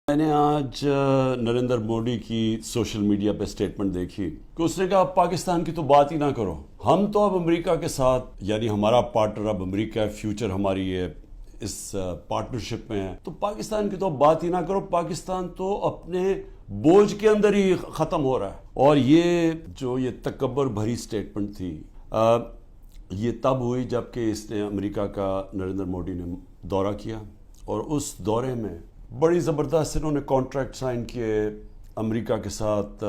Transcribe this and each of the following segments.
میں نے آج نریندر مودی کی سوشل میڈیا پہ سٹیٹمنٹ دیکھی کہ اس نے کہا پاکستان کی تو بات ہی نہ کرو، ہم تو اب امریکہ کے ساتھ، یعنی ہمارا پارٹنر اب امریکہ ہے، فیوچر ہماری ہے اس پارٹنرشپ میں ہے، تو پاکستان کی تو اب بات ہی نہ کرو، پاکستان تو اپنے بوجھ کے اندر ہی ختم ہو رہا ہے۔ اور یہ تکبر بھری سٹیٹمنٹ تھی، یہ تب ہوئی جب کہ اس نے امریکہ کا نریندر مودی نے دورہ کیا، اور اس دورے میں بڑی زبردست انہوں نے کانٹریکٹ سائن کیے امریکہ کے ساتھ،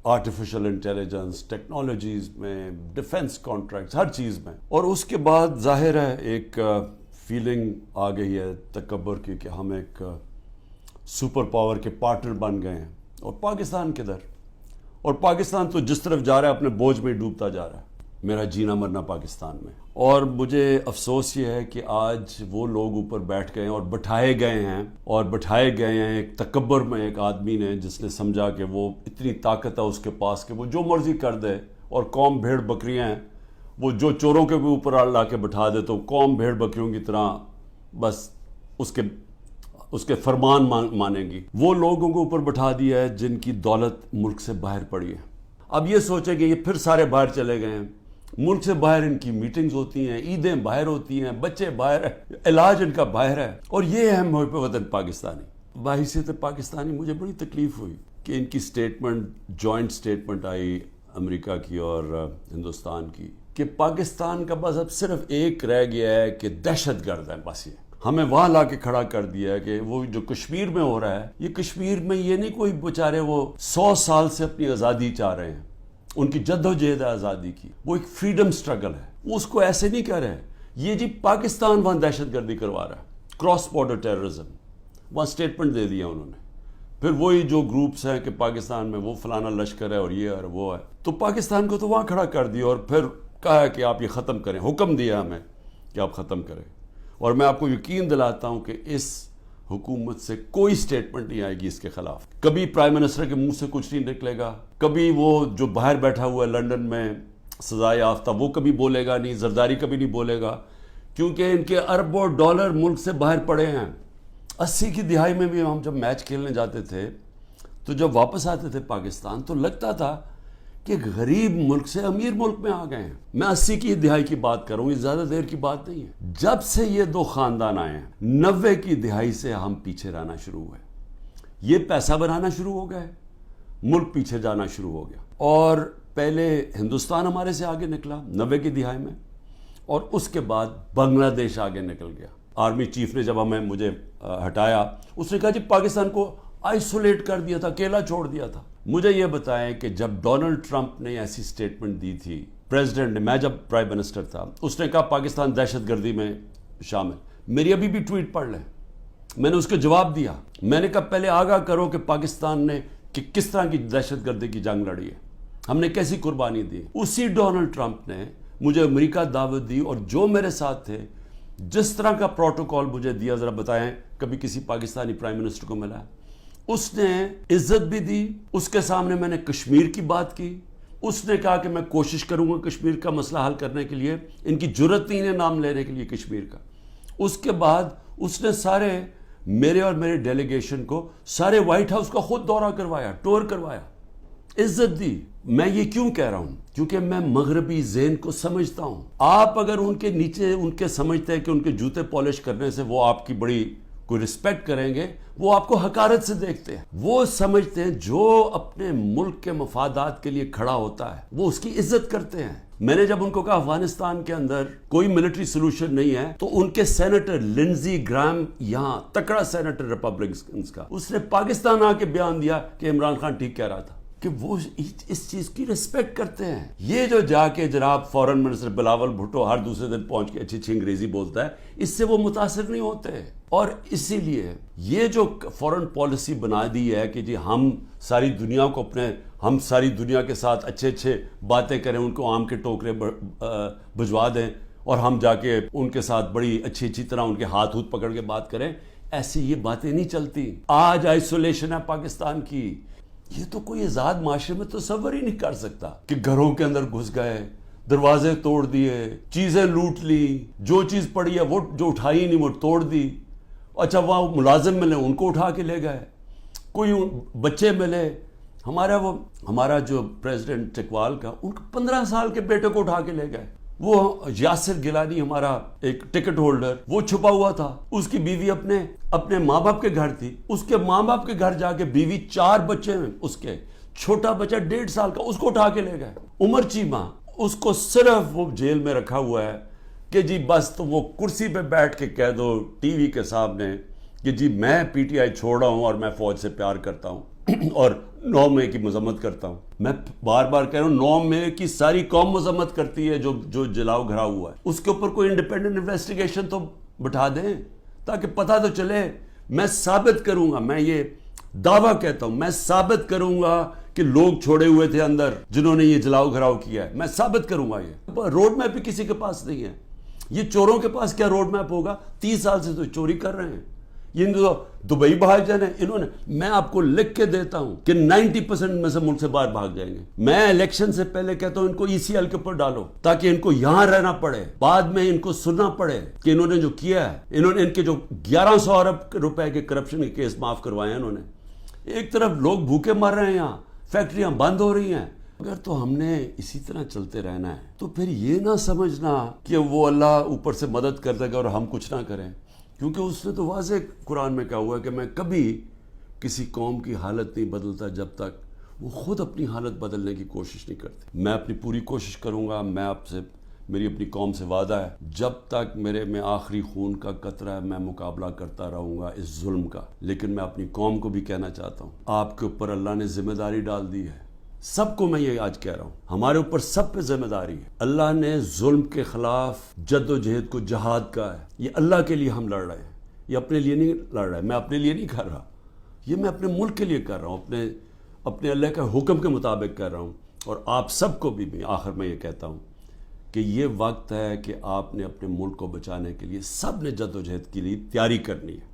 آرٹیفیشل انٹیلیجنس ٹیکنالوجیز میں، ڈیفنس کانٹریکٹس، ہر چیز میں۔ اور اس کے بعد ظاہر ہے ایک فیلنگ آ گئی ہے تکبر کی کہ ہم ایک سپر پاور کے پارٹنر بن گئے ہیں، اور پاکستان کدھر؟ اور پاکستان تو جس طرف جا رہا ہے اپنے بوجھ میں ڈوبتا جا رہا ہے، میرا جینا مرنا پاکستان میں۔ اور مجھے افسوس یہ ہے کہ آج وہ لوگ اوپر بیٹھ گئے ہیں اور بٹھائے گئے ہیں ایک تکبر میں، ایک آدمی نے جس نے سمجھا کہ وہ اتنی طاقت ہے اس کے پاس کہ وہ جو مرضی کر دے، اور قوم بھیڑ بکریاں ہیں، وہ جو چوروں کے بھی اوپر لا کے بٹھا دے تو قوم بھیڑ بکریوں کی طرح بس اس کے فرمان مانیں گی۔ وہ لوگوں کو اوپر بٹھا دیا ہے جن کی دولت ملک سے باہر پڑی ہے۔ اب یہ سوچیں کہ یہ پھر سارے باہر چلے گئے ہیں، ملک سے باہر ان کی میٹنگز ہوتی ہیں، عیدیں باہر ہوتی ہیں، بچے باہر ہیں، علاج ان کا باہر ہے، اور یہ ہے محب وطن پاکستانی۔ بحیثیت پاکستانی مجھے بڑی تکلیف ہوئی کہ ان کی سٹیٹمنٹ، جوائنٹ سٹیٹمنٹ آئی امریکہ کی اور ہندوستان کی، کہ پاکستان کا بس اب صرف ایک رہ گیا ہے کہ دہشت گرد ہے، بس یہ ہمیں وہاں لا کے کھڑا کر دیا ہے کہ وہ جو کشمیر میں ہو رہا ہے، یہ کشمیر میں یہ نہیں کوئی بیچارے وہ 100 سال سے اپنی آزادی چاہ رہے ہیں، ان کی جد و جہد ہے آزادی کی، وہ ایک فریڈم سٹرگل ہے، اس کو ایسے نہیں کہہ رہے یہ جی پاکستان وہاں دہشت گردی کروا رہا ہے، کراس بارڈر ٹیررزم، وہاں سٹیٹمنٹ دے دیا انہوں نے۔ پھر وہی جو گروپس ہیں کہ پاکستان میں وہ فلانا لشکر ہے اور یہ ہے وہ ہے، تو پاکستان کو تو وہاں کھڑا کر دیا، اور پھر کہا ہے کہ آپ یہ ختم کریں، حکم دیا ہمیں کہ آپ ختم کریں۔ اور میں آپ کو یقین دلاتا ہوں کہ اس حکومت سے کوئی سٹیٹمنٹ نہیں آئے گی اس کے خلاف، کبھی پرائم منسٹر کے منہ سے کچھ نہیں نکلے گا، کبھی وہ جو باہر بیٹھا ہوا ہے لنڈن میں سزائے یافتہ وہ کبھی بولے گا نہیں، زرداری کبھی نہیں بولے گا، کیونکہ ان کے اربوں ڈالر ملک سے باہر پڑے ہیں۔ 80 کی دہائی میں بھی ہم جب میچ کھیلنے جاتے تھے تو جب واپس آتے تھے پاکستان تو لگتا تھا کہ غریب ملک سے امیر ملک میں آ گئے ہیں۔ میں 80 کی دہائی کی بات کروں، یہ زیادہ دیر کی بات نہیں ہے۔ جب سے یہ دو خاندان آئے ہیں، 90 کی دہائی سے ہم پیچھے رہنا شروع ہوئے، یہ پیسہ بنانا شروع ہو گئے، ملک پیچھے جانا شروع ہو گیا۔ اور پہلے ہندوستان ہمارے سے آگے نکلا 90 کی دہائی میں، اور اس کے بعد بنگلہ دیش آگے نکل گیا۔ آرمی چیف نے جب مجھے ہٹایا، اس نے کہا جی پاکستان کو آئسولیٹ کر دیا تھا، اکیلا چھوڑ دیا تھا۔ مجھے یہ بتائیں کہ جب ڈونلڈ ٹرمپ نے ایسی سٹیٹمنٹ دی تھی، پریزیڈنٹ نے، میں جب پرائم منسٹر تھا، اس نے کہا پاکستان دہشت گردی میں شامل، میری ابھی بھی ٹویٹ پڑھ لیں، میں نے اس کے جواب دیا، میں نے کہا پہلے آگاہ کرو کہ پاکستان نے کہ کس طرح کی دہشت گردی کی جنگ لڑی ہے، ہم نے کیسی قربانی دی۔ اسی ڈونلڈ ٹرمپ نے مجھے امریکہ دعوت دی، اور جو میرے ساتھ تھے، جس طرح کا پروٹوکول مجھے دیا، ذرا بتائیں کبھی کسی پاکستانی پرائم منسٹر کو ملا؟ اس نے عزت بھی دی، اس کے سامنے میں نے کشمیر کی بات کی، اس نے کہا کہ میں کوشش کروں گا کشمیر کا مسئلہ حل کرنے کے لیے، ان کی جرت نہیں ہے نام لینے کے لیے کشمیر کا۔ اس کے بعد اس نے سارے میرے اور میرے ڈیلیگیشن کو سارے وائٹ ہاؤس کا خود دورہ کروایا، ٹور کروایا، عزت دی۔ میں یہ کیوں کہہ رہا ہوں؟ کیونکہ میں مغربی ذہن کو سمجھتا ہوں۔ آپ اگر ان کے نیچے ان کے سمجھتے ہیں کہ ان کے جوتے پالش کرنے سے وہ آپ کی بڑی کوئی رسپیکٹ کریں گے، وہ آپ کو حقارت سے دیکھتے ہیں۔ وہ سمجھتے ہیں جو اپنے ملک کے مفادات کے لیے کھڑا ہوتا ہے وہ اس کی عزت کرتے ہیں۔ میں نے جب ان کو کہا افغانستان کے اندر کوئی ملٹری سولوشن نہیں ہے، تو ان کے سینیٹر لنزی گرام، یہاں تکڑا سینیٹر ریپبلکنز کا، اس نے پاکستان آ کے بیان دیا کہ عمران خان ٹھیک کہہ رہا تھا، کہ وہ اس چیز کی رسپیکٹ کرتے ہیں۔ یہ جو جا کے جناب فورن منسٹر بلاول بھٹو ہر دوسرے دن پہنچ کے اچھی انگریزی بولتا ہے، اس سے وہ متاثر نہیں ہوتے۔ اور اسی لیے یہ جو فورن پالیسی بنا دی ہے کہ جی ہم ساری دنیا کو ہم ساری دنیا کے ساتھ اچھے باتیں کریں، ان کو آم کے ٹوکرے بھجوا دیں، اور ہم جا کے ان کے ساتھ بڑی اچھی طرح ان کے ہاتھ پکڑ کے بات کریں، ایسی یہ باتیں نہیں چلتی۔ آج آئسولیشن ہے پاکستان کی، یہ تو کوئی آزاد معاشرے میں تصور ہی نہیں کر سکتا کہ گھروں کے اندر گھس گئے، دروازے توڑ دیے، چیزیں لوٹ لی، جو چیز پڑی ہے وہ جو اٹھائی نہیں وہ توڑ دی، اچھا وہاں ملازم ملے ان کو اٹھا کے لے گئے, کوئی بچے ملے, ہمارا جو پریزیڈنٹ چکوال کا, ان کو 15 سال کے بیٹے کو اٹھا کے لے گئے. وہ یاسر گیلانی ہمارا ایک ٹکٹ ہولڈر, وہ چھپا ہوا تھا, اس کی بیوی اپنے ماں باپ کے گھر تھی, اس کے ماں باپ کے گھر جا کے بیوی 4 بچے ہیں اس کے, چھوٹا بچہ 1.5 سال کا, اس کو اٹھا کے لے گئے. عمر چیمہ, اس کو صرف وہ جیل میں رکھا ہوا ہے کہ جی بس تو وہ کرسی پہ بیٹھ کے کہہ دو ٹی وی کے سامنے کہ جی میں پی ٹی آئی چھوڑ رہا ہوں اور میں فوج سے پیار کرتا ہوں اور 9 مئی کی مذمت کرتا ہوں. میں بار بار کہہ رہا ہوں 9 مئی کی ساری قوم مذمت کرتی ہے جو جلاؤ گھرا ہوا ہے. اس کے اوپر کوئی انڈیپینڈنٹ انویسٹیگیشن تو بٹھا دیں تاکہ پتہ تو چلے. میں ثابت کروں گا, میں یہ دعویٰ کہتا ہوں, میں ثابت کروں گا کہ لوگ چھوڑے ہوئے تھے اندر جنہوں نے یہ جلاؤ گھراؤ کیا ہے. میں ثابت کروں گا. یہ روڈ میپ بھی کسی کے پاس نہیں ہے. یہ چوروں کے پاس کیا روڈ میپ ہوگا؟ 30 سال سے تو چوری کر رہے ہیں. یہ دبئی بھاگ جانے انہوں نے, میں آپ کو لکھ کے دیتا ہوں کہ 90% میں سے ملک سے باہر بھاگ جائیں گے. میں الیکشن سے پہلے کہتا ہوں ان کو ECL کے اوپر ڈالو تاکہ ان کو یہاں رہنا پڑے, بعد میں ان کو سننا پڑے کہ انہوں نے جو کیا ہے. انہوں نے ان کے جو 1100 ارب روپے کے کرپشن کے کیس معاف کروائے ہیں انہوں نے. ایک طرف لوگ بھوکے مر رہے ہیں, یہاں فیکٹریاں بند ہو رہی ہیں. اگر تو ہم نے اسی طرح چلتے رہنا ہے تو پھر یہ نہ سمجھنا کہ وہ اللہ اوپر سے مدد کر دے گا اور ہم کچھ نہ کریں, کیونکہ اس نے تو واضح قرآن میں کہا ہوا ہے کہ میں کبھی کسی قوم کی حالت نہیں بدلتا جب تک وہ خود اپنی حالت بدلنے کی کوشش نہیں کرتی. میں اپنی پوری کوشش کروں گا. میں آپ سے, میری اپنی قوم سے وعدہ ہے, جب تک میرے میں آخری خون کا قطرہ ہے میں مقابلہ کرتا رہوں گا اس ظلم کا. لیکن میں اپنی قوم کو بھی کہنا چاہتا ہوں, آپ کے اوپر اللہ نے ذمہ داری ڈال دی ہے. سب کو میں یہ آج کہہ رہا ہوں, ہمارے اوپر سب پہ ذمہ داری ہے. اللہ نے ظلم کے خلاف جد و جہد کو جہاد کا ہے. یہ اللہ کے لیے ہم لڑ رہے ہیں, یہ اپنے لیے نہیں لڑ رہے. میں اپنے لیے نہیں کر رہا, یہ میں اپنے ملک کے لیے کر رہا ہوں, اپنے اللہ کے حکم کے مطابق کر رہا ہوں. اور آپ سب کو بھی آخر میں یہ کہتا ہوں کہ یہ وقت ہے کہ آپ نے اپنے ملک کو بچانے کے لیے سب نے جد و جہد کے لیے تیاری کرنی ہے.